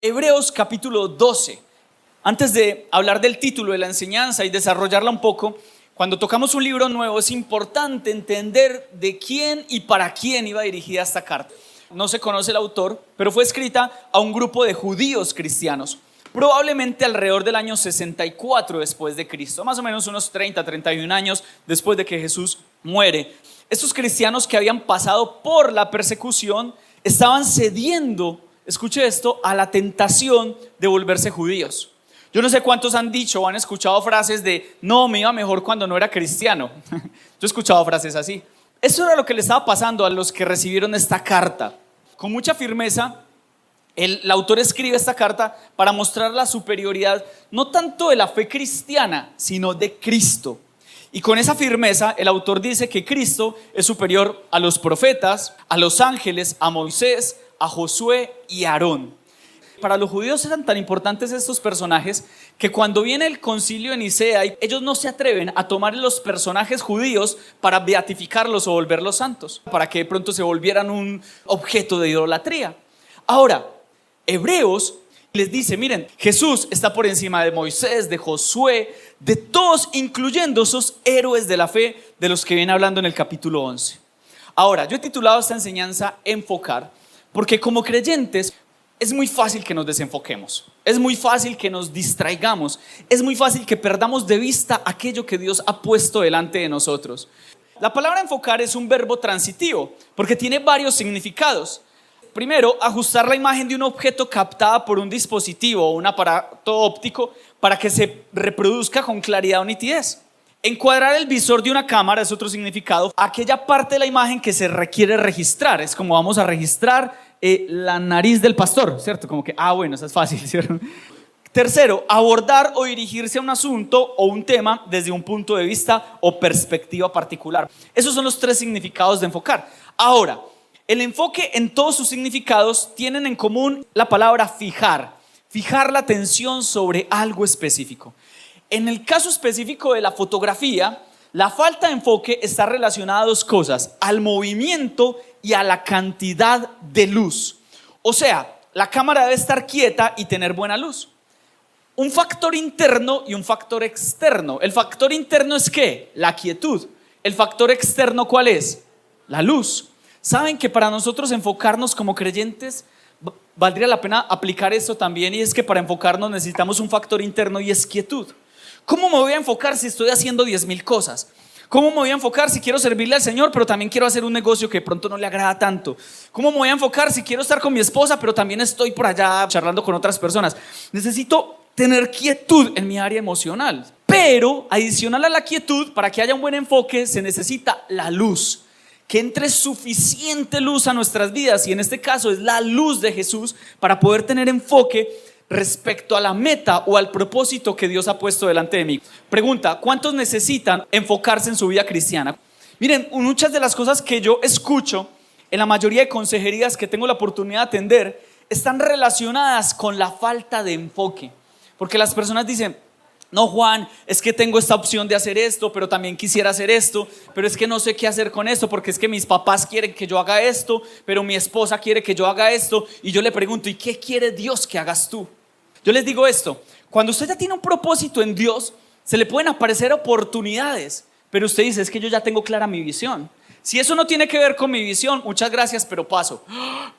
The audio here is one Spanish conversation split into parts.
Hebreos capítulo 12. Antes de hablar del título de la enseñanza y desarrollarla un poco, cuando tocamos un libro nuevo es importante entender de quién y para quién iba dirigida esta carta. No se conoce el autor, pero fue escrita a un grupo de judíos cristianos, probablemente alrededor del año 64 después de Cristo, más o menos unos 31 años después de que Jesús muere. Estos cristianos que habían pasado por la persecución estaban cediendo, escuche esto, a la tentación de volverse judíos. Yo no sé cuántos han dicho o han escuchado frases de no, me iba mejor cuando no era cristiano. Yo he escuchado frases así. Eso era lo que le estaba pasando a los que recibieron esta carta. Con mucha firmeza, el autor escribe esta carta para mostrar la superioridad no tanto de la fe cristiana, sino de Cristo. Y con esa firmeza, el autor dice que Cristo es superior a los profetas, a los ángeles, a Moisés, a Josué y a Aarón. Para los judíos eran tan importantes estos personajes que cuando viene el concilio de Nicea, ellos no se atreven a tomar los personajes judíos para beatificarlos o volverlos santos, para que de pronto se volvieran un objeto de idolatría. Ahora, Hebreos les dice, miren, Jesús está por encima de Moisés, de Josué, de todos, incluyendo esos héroes de la fe de los que viene hablando en el capítulo 11. Ahora, yo he titulado esta enseñanza Enfocar, porque como creyentes es muy fácil que nos desenfoquemos, es muy fácil que nos distraigamos, es muy fácil que perdamos de vista aquello que Dios ha puesto delante de nosotros. La palabra enfocar es un verbo transitivo, porque tiene varios significados. Primero, ajustar la imagen de un objeto captada por un dispositivo o un aparato óptico para que se reproduzca con claridad o nitidez. Encuadrar el visor de una cámara es otro significado, aquella parte de la imagen que se requiere registrar. Es como vamos a registrar la nariz del pastor, ¿cierto? Como que, bueno, eso es fácil, ¿cierto? Tercero, abordar o dirigirse a un asunto o un tema desde un punto de vista o perspectiva particular. Esos son los tres significados de enfocar. Ahora, el enfoque en todos sus significados tienen en común la palabra fijar la atención sobre algo específico. En el caso específico de la fotografía, la falta de enfoque está relacionada a dos cosas: al movimiento y a la cantidad de luz. O sea, la cámara debe estar quieta y tener buena luz. Un factor interno y un factor externo. El factor interno es ¿qué? La quietud. El factor externo, ¿cuál es? La luz. ¿Saben que para nosotros enfocarnos como creyentes valdría la pena aplicar esto también? Y es que para enfocarnos necesitamos un factor interno y es quietud. ¿Cómo me voy a enfocar si estoy haciendo 10,000 cosas? ¿Cómo me voy a enfocar si quiero servirle al Señor, pero también quiero hacer un negocio que de pronto no le agrada tanto? ¿Cómo me voy a enfocar si quiero estar con mi esposa, pero también estoy por allá charlando con otras personas? Necesito tener quietud en mi área emocional. Pero adicional a la quietud, para que haya un buen enfoque, se necesita la luz. Que entre suficiente luz a nuestras vidas, y en este caso es la luz de Jesús, para poder tener enfoque respecto a la meta o al propósito que Dios ha puesto delante de mí. Pregunta, ¿cuántos necesitan enfocarse en su vida cristiana? Miren, muchas de las cosas que yo escucho en la mayoría de consejerías que tengo la oportunidad de atender están relacionadas con la falta de enfoque, porque las personas dicen: no, Juan, es que tengo esta opción de hacer esto, pero también quisiera hacer esto, pero es que no sé qué hacer con esto, porque es que mis papás quieren que yo haga esto, pero mi esposa quiere que yo haga esto. Y yo le pregunto, ¿y qué quiere Dios que hagas tú? Yo les digo esto: cuando usted ya tiene un propósito en Dios, se le pueden aparecer oportunidades, pero usted dice: es que yo ya tengo clara mi visión. Si eso no tiene que ver con mi visión, muchas gracias, pero paso.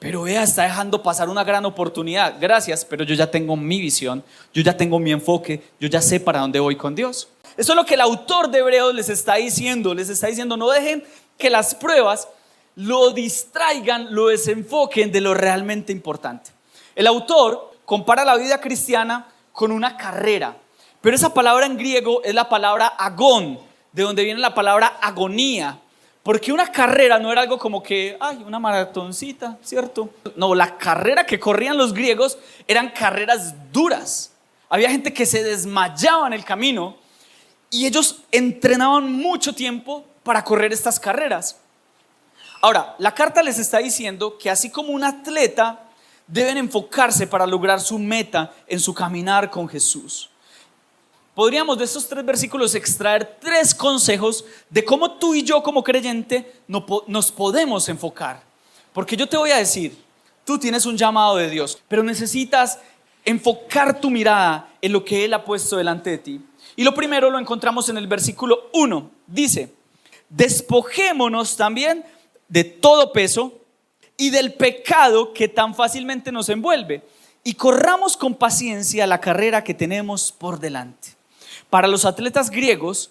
Pero vea, está dejando pasar una gran oportunidad. Gracias, pero yo ya tengo mi visión, yo ya tengo mi enfoque, yo ya sé para dónde voy con Dios. Eso es lo que el autor de Hebreos les está diciendo. Les está diciendo: no dejen que las pruebas lo distraigan, lo desenfoquen de lo realmente importante. El autor compara la vida cristiana con una carrera, pero esa palabra en griego es la palabra agón, de donde viene la palabra agonía. Porque una carrera no era algo como que, una maratoncita, ¿cierto? No, la carrera que corrían los griegos eran carreras duras. Había gente que se desmayaba en el camino y ellos entrenaban mucho tiempo para correr estas carreras. Ahora, la carta les está diciendo que así como un atleta deben enfocarse para lograr su meta en su caminar con Jesús. Podríamos de estos 3 versículos extraer 3 consejos de cómo tú y yo como creyente nos podemos enfocar. Porque yo te voy a decir, tú tienes un llamado de Dios, pero necesitas enfocar tu mirada en lo que Él ha puesto delante de ti. Y lo primero lo encontramos en el versículo 1. Dice: despojémonos también de todo peso y del pecado que tan fácilmente nos envuelve, y corramos con paciencia la carrera que tenemos por delante. Para los atletas griegos,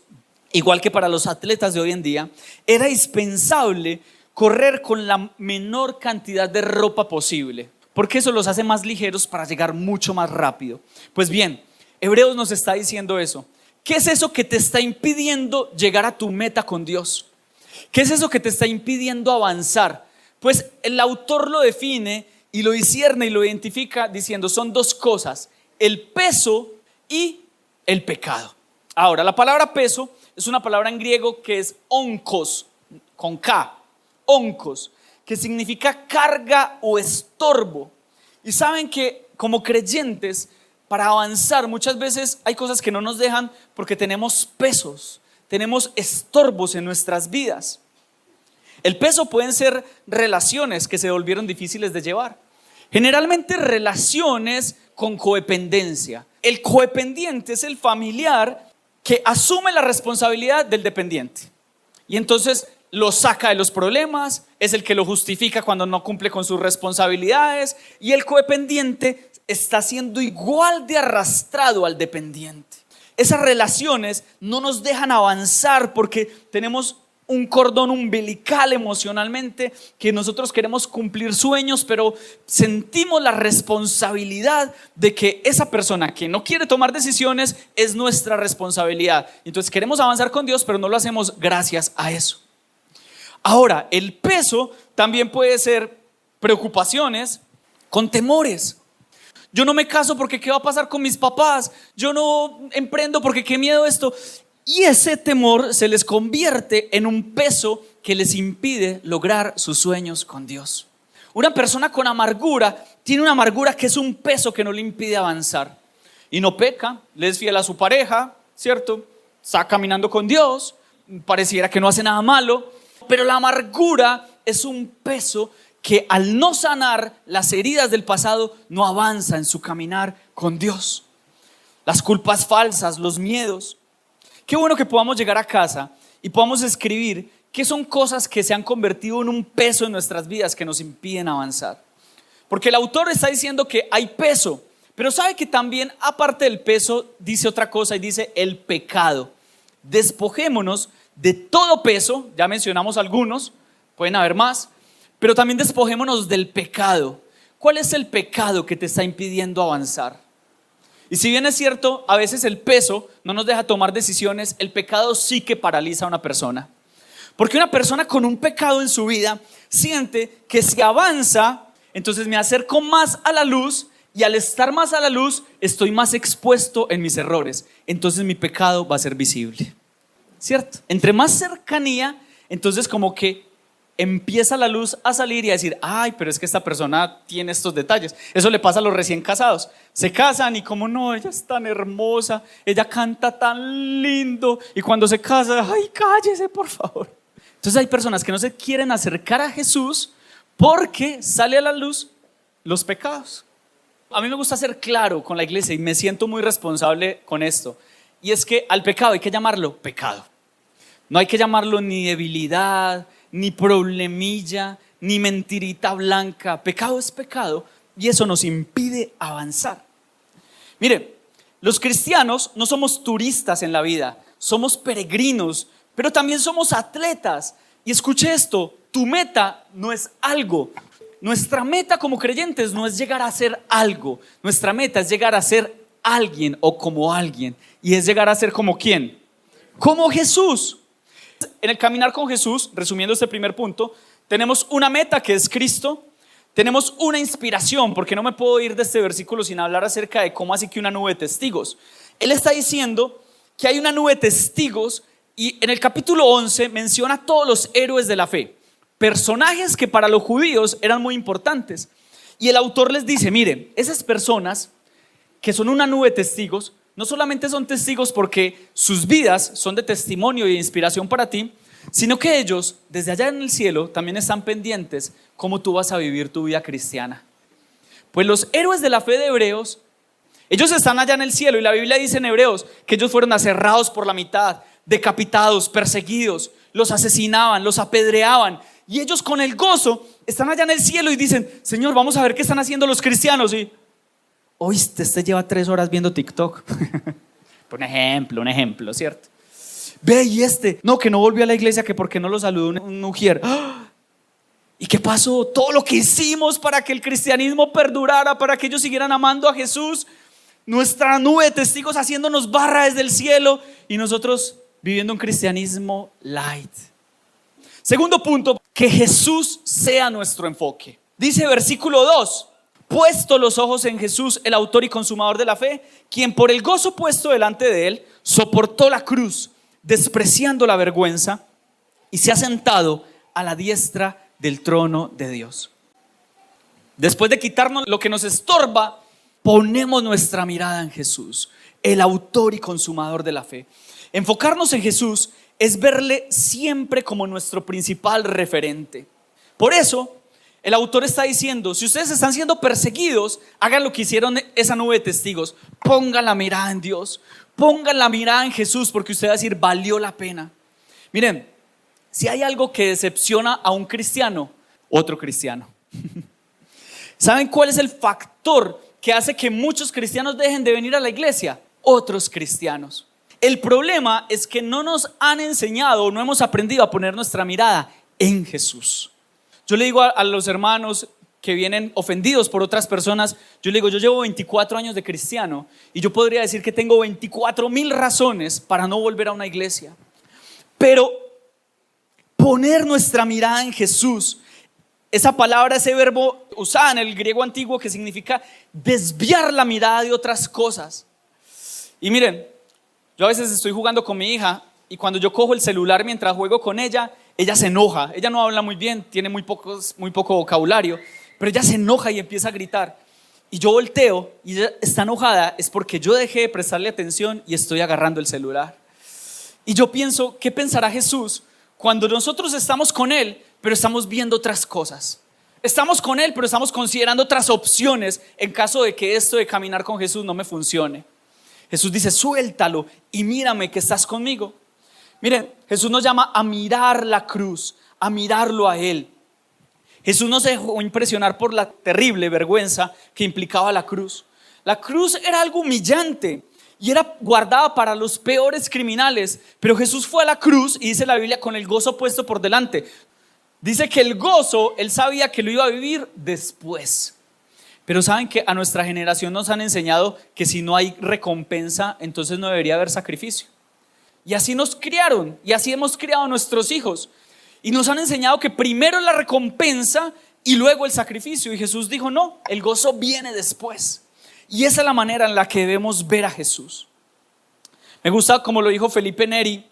igual que para los atletas de hoy en día, era indispensable correr con la menor cantidad de ropa posible, porque eso los hace más ligeros para llegar mucho más rápido. Pues bien, Hebreos nos está diciendo eso. ¿Qué es eso que te está impidiendo llegar a tu meta con Dios? ¿Qué es eso que te está impidiendo avanzar? Pues el autor lo define y lo discierne y lo identifica diciendo: son dos cosas, el peso y el pecado. Ahora, la palabra peso es una palabra en griego que es onkos, con K, onkos, que significa carga o estorbo. Y saben que como creyentes, para avanzar muchas veces hay cosas que no nos dejan porque tenemos pesos, tenemos estorbos en nuestras vidas. El peso pueden ser relaciones que se volvieron difíciles de llevar. Generalmente relaciones con codependencia. El codependiente es el familiar que asume la responsabilidad del dependiente y entonces lo saca de los problemas, es el que lo justifica cuando no cumple con sus responsabilidades, y el codependiente está siendo igual de arrastrado al dependiente. Esas relaciones no nos dejan avanzar porque tenemos un cordón umbilical emocionalmente, que nosotros queremos cumplir sueños, pero sentimos la responsabilidad de que esa persona que no quiere tomar decisiones es nuestra responsabilidad. Entonces queremos avanzar con Dios, pero no lo hacemos gracias a eso. Ahora, el peso también puede ser preocupaciones con temores. Yo no me caso porque ¿qué va a pasar con mis papás? Yo no emprendo porque qué miedo esto. Y ese temor se les convierte en un peso que les impide lograr sus sueños con Dios. Una persona con amargura tiene una amargura que es un peso que no le impide avanzar. Y no peca, le es fiel a su pareja, ¿cierto? Está caminando con Dios, pareciera que no hace nada malo, pero la amargura es un peso que al no sanar las heridas del pasado no avanza en su caminar con Dios. Las culpas falsas, los miedos. Qué bueno que podamos llegar a casa y podamos escribir qué son cosas que se han convertido en un peso en nuestras vidas que nos impiden avanzar. Porque el autor está diciendo que hay peso, pero sabe que también aparte del peso dice otra cosa y dice el pecado. Despojémonos de todo peso, ya mencionamos algunos, pueden haber más, pero también despojémonos del pecado. ¿Cuál es el pecado que te está impidiendo avanzar? Y si bien es cierto, a veces el peso no nos deja tomar decisiones, el pecado sí que paraliza a una persona. Porque una persona con un pecado en su vida siente que si avanza, entonces me acerco más a la luz, y al estar más a la luz estoy más expuesto en mis errores. Entonces mi pecado va a ser visible, ¿cierto? Entre más cercanía, entonces como que empieza la luz a salir y a decir: ay, pero es que esta persona tiene estos detalles. Eso le pasa a los recién casados. Se casan y como no, ella es tan hermosa, ella canta tan lindo, y cuando se casa, ay, cállese por favor. Entonces hay personas que no se quieren acercar a Jesús porque sale a la luz los pecados. A mí me gusta ser claro con la iglesia y me siento muy responsable con esto, y es que al pecado hay que llamarlo pecado. No hay que llamarlo ni debilidad, ni problemilla, ni mentirita blanca. Pecado es pecado y eso nos impide avanzar. Mire, los cristianos no somos turistas en la vida, somos peregrinos, pero también somos atletas. Y escuche esto, tu meta no es algo. Nuestra meta como creyentes no es llegar a ser algo. Nuestra meta es llegar a ser alguien o como alguien. Y es llegar a ser como ¿quién? Como Jesús. En el caminar con Jesús, resumiendo este primer punto, tenemos una meta que es Cristo, tenemos una inspiración, porque no me puedo ir de este versículo sin hablar acerca de cómo así que una nube de testigos. Él está diciendo que hay una nube de testigos y en el capítulo 11 menciona a todos los héroes de la fe, personajes que para los judíos eran muy importantes. Y el autor les dice: miren, esas personas que son una nube de testigos, no solamente son testigos porque sus vidas son de testimonio y de inspiración para ti, sino que ellos, desde allá en el cielo, también están pendientes cómo tú vas a vivir tu vida cristiana. Pues los héroes de la fe de Hebreos Ellos están allá en el cielo y la Biblia dice en Hebreos que ellos fueron aserrados por la mitad, decapitados, perseguidos, los asesinaban, los apedreaban. Y ellos con el gozo están allá en el cielo y dicen: Señor, vamos a ver qué están haciendo los cristianos. Y oíste, este lleva 3 horas viendo TikTok. Un ejemplo, ¿cierto? Ve, y no, que no volvió a la iglesia, que porque no lo saludó un mujer. ¡Ah! ¿Y qué pasó? Todo lo que hicimos para que el cristianismo perdurara, para que ellos siguieran amando a Jesús, nuestra nube de testigos haciéndonos barra desde el cielo y nosotros viviendo un cristianismo light. Segundo punto, que Jesús sea nuestro enfoque. Dice versículo 2: puesto los ojos en Jesús, el autor y consumador de la fe, quien por el gozo puesto delante de él soportó la cruz, despreciando la vergüenza, y se ha sentado a la diestra del trono de Dios. Después de quitarnos lo que nos estorba, ponemos nuestra mirada en Jesús, el autor y consumador de la fe. Enfocarnos en Jesús es verle siempre como nuestro principal referente. Por eso el autor está diciendo: si ustedes están siendo perseguidos, hagan lo que hicieron esa nube de testigos. Pongan la mirada en Dios, pongan la mirada en Jesús, porque usted va a decir: valió la pena. Miren, si hay algo que decepciona a un cristiano, otro cristiano. ¿Saben cuál es el factor que hace que muchos cristianos dejen de venir a la iglesia? Otros cristianos. El problema es que no nos han enseñado, no hemos aprendido a poner nuestra mirada en Jesús. Yo le digo a los hermanos que vienen ofendidos por otras personas, yo le digo: yo llevo 24 años de cristiano y yo podría decir que tengo 24,000 razones para no volver a una iglesia. Pero poner nuestra mirada en Jesús, esa palabra, ese verbo usado en el griego antiguo que significa desviar la mirada de otras cosas. Y miren, yo a veces estoy jugando con mi hija y cuando yo cojo el celular mientras juego con ella, ella se enoja. Ella no habla muy bien, tiene muy poco vocabulario, pero ella se enoja y empieza a gritar. Y yo volteo y ella está enojada, es porque yo dejé de prestarle atención y estoy agarrando el celular. Y yo pienso: ¿qué pensará Jesús cuando nosotros estamos con Él, pero estamos viendo otras cosas? Estamos con Él, pero estamos considerando otras opciones en caso de que esto de caminar con Jesús no me funcione. Jesús dice: suéltalo y mírame que estás conmigo. Miren, Jesús nos llama a mirar la cruz, a mirarlo a Él. Jesús no se dejó impresionar por la terrible vergüenza que implicaba la cruz. La cruz era algo humillante y era guardada para los peores criminales, pero Jesús fue a la cruz y dice la Biblia: con el gozo puesto por delante. Dice que el gozo, Él sabía que lo iba a vivir después. Pero saben que a nuestra generación nos han enseñado que si no hay recompensa, entonces no debería haber sacrificio. Y así nos criaron, y así hemos criado a nuestros hijos. Y nos han enseñado que primero la recompensa y luego el sacrificio. Y Jesús dijo: no, el gozo viene después. Y esa es la manera en la que debemos ver a Jesús. Me gusta como lo dijo Felipe Neri: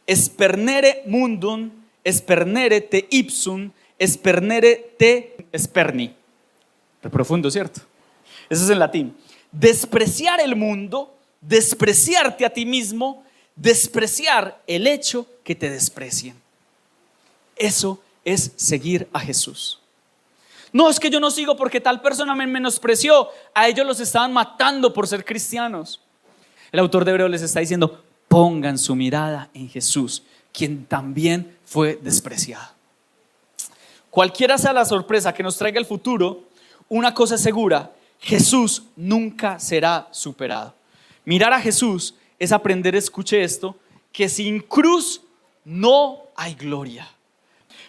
spernere mundum, spernere te ipsum, spernere te sperni. Re profundo, ¿cierto? Eso es en latín. Despreciar el mundo, despreciarte a ti mismo, despreciar el hecho que te desprecien. Eso es seguir a Jesús. No, es que yo no sigo porque tal persona me menospreció. A ellos los estaban matando por ser cristianos. El autor de Hebreos les está diciendo: pongan su mirada en Jesús, quien también fue despreciado. Cualquiera sea la sorpresa que nos traiga el futuro, una cosa es segura: Jesús nunca será superado. Mirar a Jesús es aprender, escuche esto, que sin cruz no hay gloria.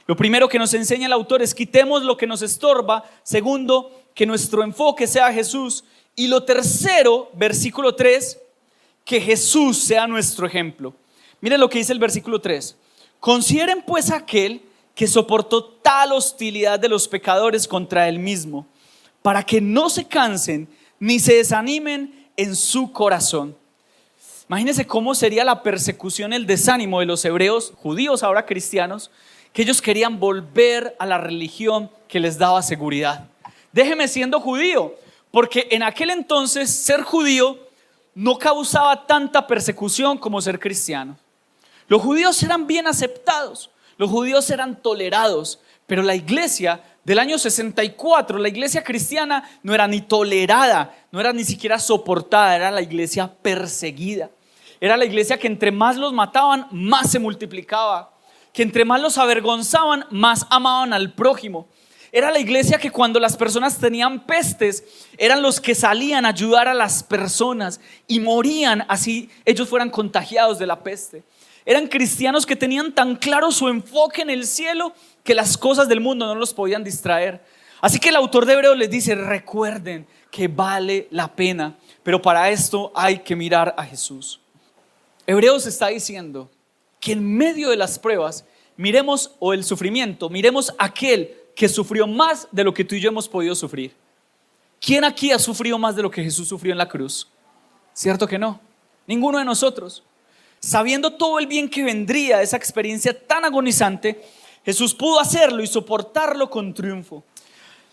Lo primero que nos enseña el autor es: quitemos lo que nos estorba. Segundo, que nuestro enfoque sea Jesús. Y lo tercero, versículo 3, que Jesús sea nuestro ejemplo. Miren lo que dice el versículo 3: consideren pues aquel que soportó tal hostilidad de los pecadores contra él mismo, para que no se cansen ni se desanimen en su corazón. Imagínense cómo sería la persecución, el desánimo de los hebreos, judíos ahora cristianos, que ellos querían volver a la religión que les daba seguridad. Déjeme siendo judío, porque en aquel entonces ser judío no causaba tanta persecución como ser cristiano. Los judíos eran bien aceptados, los judíos eran tolerados, pero la iglesia del año 64, la iglesia cristiana no era ni tolerada, no era ni siquiera soportada, era la iglesia perseguida. Era la iglesia que entre más los mataban, más se multiplicaba. Que entre más los avergonzaban, más amaban al prójimo. Era la iglesia que cuando las personas tenían pestes, eran los que salían a ayudar a las personas y morían así ellos fueran contagiados de la peste. Eran cristianos que tenían tan claro su enfoque en el cielo que las cosas del mundo no los podían distraer. Así que el autor de Hebreos les dice: recuerden que vale la pena, pero para esto hay que mirar a Jesús. Hebreos está diciendo que en medio de las pruebas miremos, o el sufrimiento, miremos a aquel que sufrió más de lo que tú y yo hemos podido sufrir. ¿Quién aquí ha sufrido más de lo que Jesús sufrió en la cruz? ¿Cierto que no? Ninguno de nosotros. Sabiendo todo el bien que vendría de esa experiencia tan agonizante, Jesús pudo hacerlo y soportarlo con triunfo.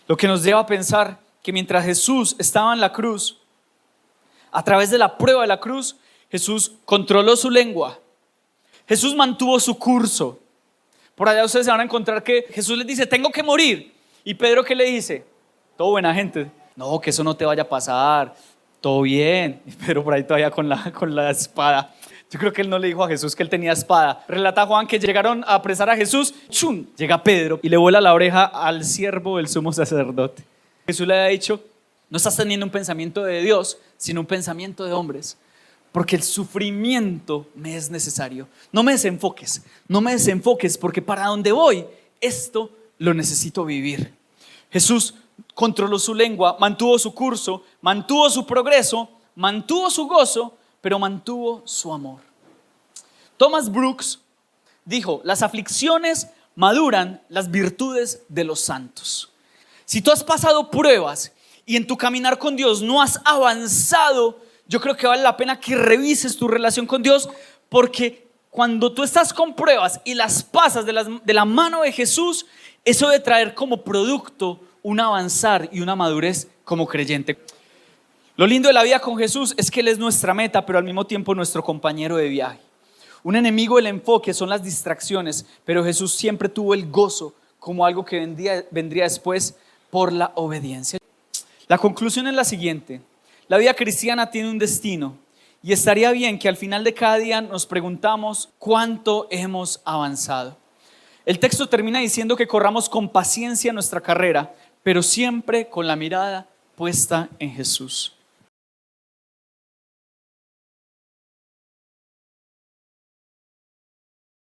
Lo que nos lleva a pensar que mientras Jesús estaba en la cruz, a través de la prueba de la cruz, Jesús controló su lengua. Jesús mantuvo su curso. Por allá ustedes se van a encontrar que Jesús les dice: tengo que morir. Y Pedro, ¿qué le dice? Todo buena gente. No, que eso no te vaya a pasar. Todo bien. Pero por ahí todavía con la espada. Yo creo que él no le dijo a Jesús que él tenía espada. Relata Juan que llegaron a apresar a Jesús. ¡Chum! Llega Pedro y le vuela la oreja al siervo del sumo sacerdote. Jesús le ha dicho: no estás teniendo un pensamiento de Dios, sino un pensamiento de hombres. Porque el sufrimiento me es necesario. No me desenfoques porque para donde voy, esto lo necesito vivir. Jesús controló su lengua, mantuvo su curso, mantuvo su progreso, mantuvo su gozo, pero mantuvo su amor. Thomas Brooks dijo: las aflicciones maduran las virtudes de los santos. Si tú has pasado pruebas y en tu caminar con Dios no has avanzado, yo creo que vale la pena que revises tu relación con Dios, porque cuando tú estás con pruebas y las pasas de la mano de Jesús, eso debe traer como producto un avanzar y una madurez como creyente. Lo lindo de la vida con Jesús es que Él es nuestra meta, pero al mismo tiempo nuestro compañero de viaje. Un enemigo del enfoque son las distracciones, pero Jesús siempre tuvo el gozo como algo que vendría después por la obediencia. La conclusión es la siguiente: la vida cristiana tiene un destino y estaría bien que al final de cada día nos preguntamos cuánto hemos avanzado. El texto termina diciendo que corramos con paciencia nuestra carrera, pero siempre con la mirada puesta en Jesús.